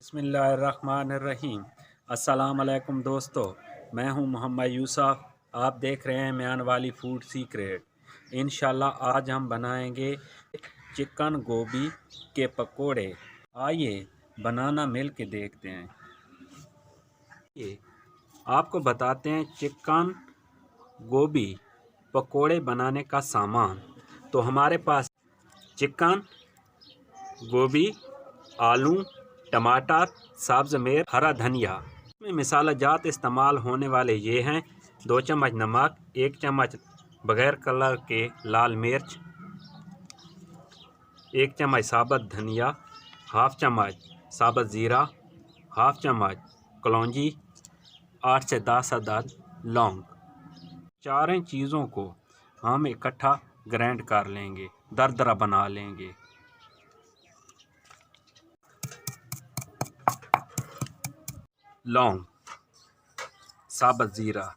बिस्मिल्लाहिर्रहमानिर्रहीम। अस्सलाम वालेकुम दोस्तों, मैं हूं मोहम्मद यूसुफ। आप देख रहे हैं म्यान वाली फूड सीक्रेट। इंशाल्लाह आज हम बनाएंगे चिकन गोभी के पकोड़े। आइए बनाना मिल के देखते हैं। ये आपको बताते हैं चिकन गोभी पकोड़े बनाने का सामान। तो हमारे पास चिकन, गोभी, आलू, टमाटर, सब्ज़ मिर्च, हरा धनिया। इसमें मसाला जात इस्तेमाल होने वाले ये हैं: 2 चम्मच नमक, 1 चम्मच बग़ैर कलर के लाल मिर्च, 1 चम्मच साबुत धनिया, हाफ चम्मच साबुत ज़ीरा, हाफ चम्मच कलौंजी, 8 से 10 अदद लौंग। चारों चीज़ों को हम इकट्ठा ग्राइंड कर लेंगे, दरदरा बना लेंगे। लौंग, साबुत ज़ीरा,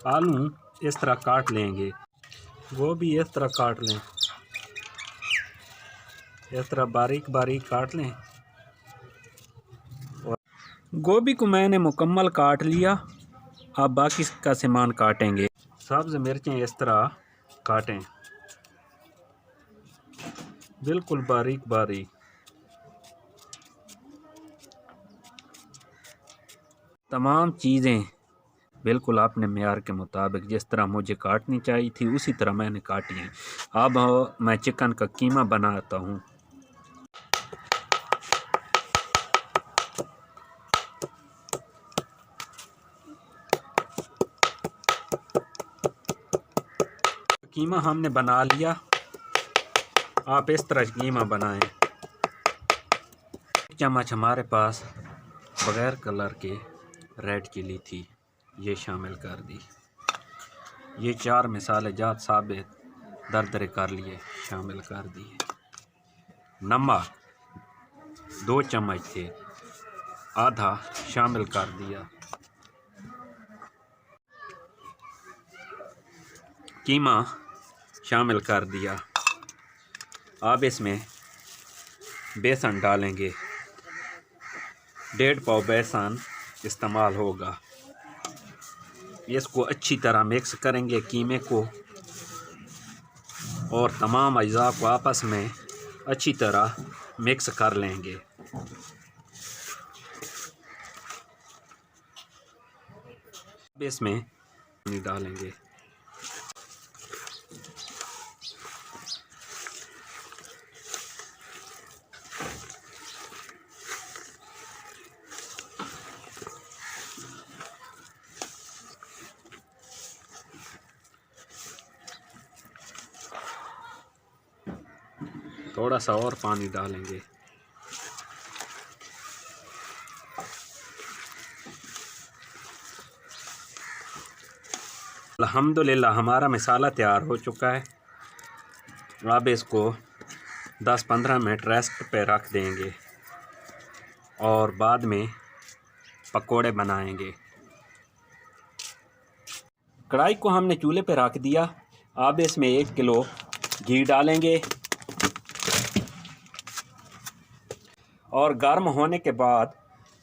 आलू इस तरह काट लेंगे, गोभी इस तरह काट लें, इस तरह बारीक बारीक काट लें। और गोभी को मैंने मुकम्मल काट लिया। अब बाकी का सामान काटेंगे। सब्ज़ मिर्चें इस तरह काटें, बिल्कुल बारीक बारीक। तमाम चीज़ें बिल्कुल अपने मेयार के मुताबिक जिस तरह मुझे काटनी चाहिए थी उसी तरह मैंने काटी हैं। अब मैं चिकन का कीमा बनाता हूँ। कीमा हमने बना लिया। आप इस तरह कीमा बनाएं। 1 चम्मच हमारे पास बग़ैर कलर के रेड चिली थी, ये शामिल कर दी। ये 4 मसाले जात साबित दरदरे कर लिए, शामिल कर दिए। नमक 2 चम्मच थे, आधा शामिल कर दिया। कीमा शामिल कर दिया। अब इसमें बेसन डालेंगे, 1.5 पाव बेसन इस्तेमाल होगा। इसको अच्छी तरह मिक्स करेंगे कीमे को, और तमाम अज्जा को आपस में अच्छी तरह मिक्स कर लेंगे। अब इसमें पानी डालेंगे। थोड़ा सा और पानी डालेंगे। अल्हम्दुलिल्लाह हमारा मसाला तैयार हो चुका है। अब इसको 10-15 मिनट रेस्ट पे रख देंगे और बाद में पकोड़े बनाएंगे। कढ़ाई को हमने चूल्हे पे रख दिया। अब इसमें 1 किलो घी डालेंगे और गर्म होने के बाद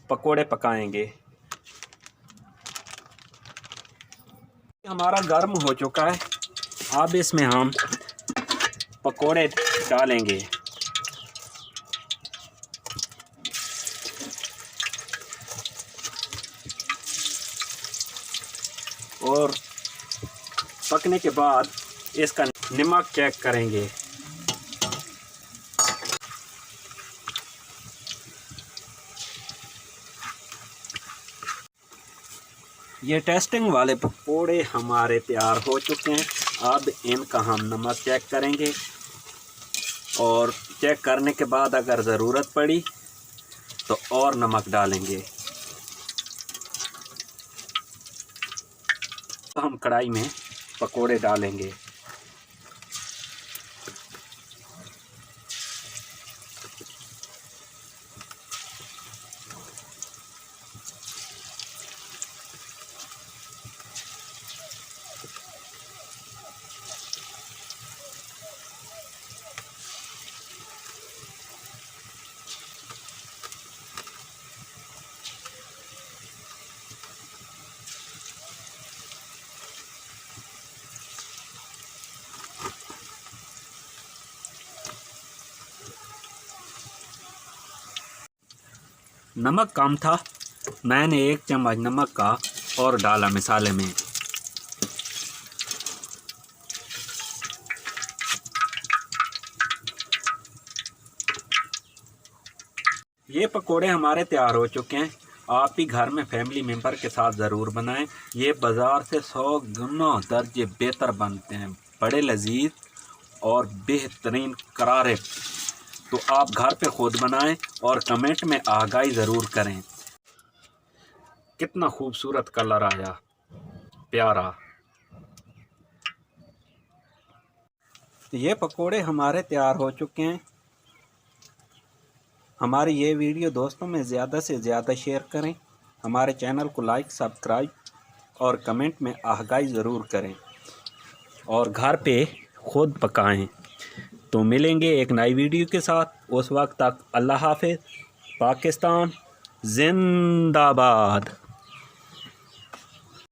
पकोड़े पकाएंगे। हमारा गर्म हो चुका है। अब इसमें हम पकोड़े डालेंगे। और पकने के बाद इसका नमक चेक करेंगे। ये टेस्टिंग वाले पकोड़े हमारे तैयार हो चुके हैं। अब इनका हम नमक चेक करेंगे और चेक करने के बाद अगर ज़रूरत पड़ी तो और नमक डालेंगे। तो हम कढ़ाई में पकोड़े डालेंगे। नमक कम था, मैंने 1 चम्मच नमक का और डाला मसाले में। ये पकोड़े हमारे तैयार हो चुके हैं। आप भी घर में फैमिली मेम्बर के साथ ज़रूर बनाएं। ये बाज़ार से 100 गुना दर्जे बेहतर बनते हैं, बड़े लजीज और बेहतरीन करारे। तो आप घर पे खुद बनाएं और कमेंट में आगाही ज़रूर करें। कितना खूबसूरत कलर आया, प्यारा। ये पकोड़े हमारे तैयार हो चुके हैं। हमारी ये वीडियो दोस्तों में ज़्यादा से ज़्यादा शेयर करें। हमारे चैनल को लाइक, सब्सक्राइब और कमेंट में आगाही ज़रूर करें और घर पे खुद पकाएं। तो मिलेंगे एक नई वीडियो के साथ। उस वक्त तक अल्लाह हाफ़िज़। पाकिस्तान जिंदाबाद।